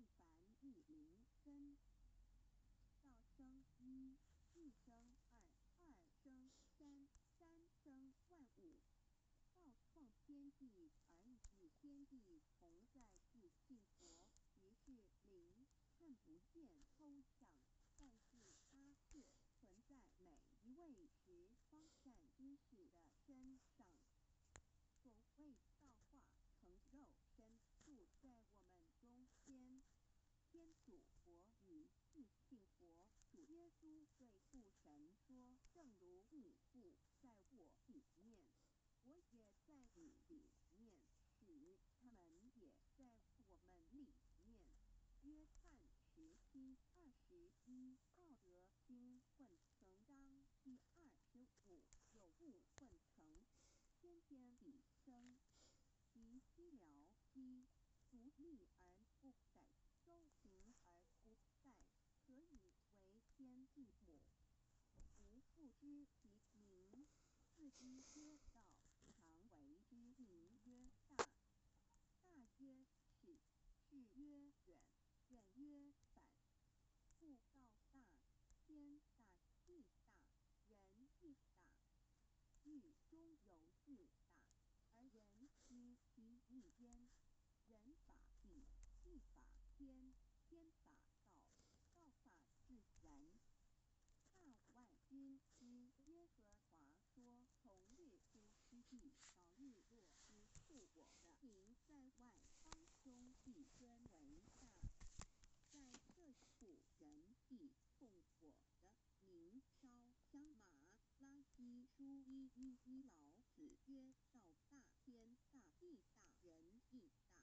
一凡一灵真。道生一，一生二，二生三，三生万物。道创天地，而与天地同在，自性佛。于是灵看不见抽象，但是它却存在每一位十方善知识的身上。所谓道化成肉身，住在我们中间。天主佛与自性佛主耶稣对父神说：正如你父在我里面，我也在你里面，使他们也在我们里面。约翰17:21，道德经混成章第25，有物混成，天天地生，其寂寥兮，独立而不改，周平而不殆，何以为天地母？吾不知其名。字之曰道，常为之名曰大。大曰尺，是曰远，远曰反。故道大，天大，地大，人亦大。狱中有四大，而人居其一焉。人法地，地法天，天法道，道法自然。大万军之耶和华说：从日出之地到日落之处，我的名在外邦中必尊为大。在这处人必奉我的名烧香马拉基书1:1，老子曰：道大，天大，地大，人亦大。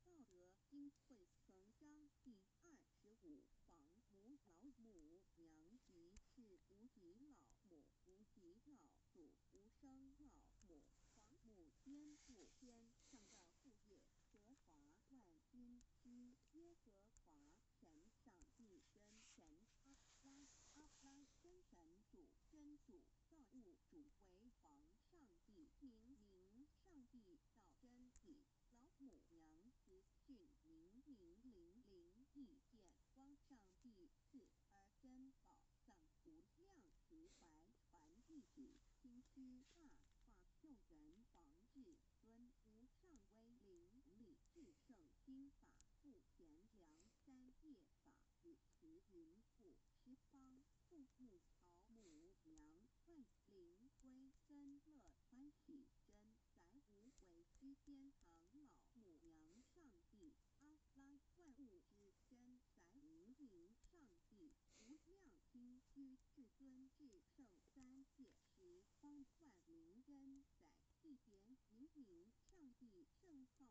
道德经混成章第25，房母老母娘即是无极老母，无极老祖无生老母。房母颠覆天上的父业，和华万军之耶和华神，上帝真神阿拉真神主，真主造物主为皇上帝，名上帝造真理。老母娘子训明灵意见光，上帝赐而真宝藏无量慈怀，传一指心虚大化救人，皇至尊无上威灵力至圣心法复贤良三业法子慈云父十方父母曹母娘万灵归真乐欢喜真载无为之天堂老母娘上帝阿拉万物之真载名上帝无量心虚至尊至圣三界十方万灵真载一点名上帝圣号。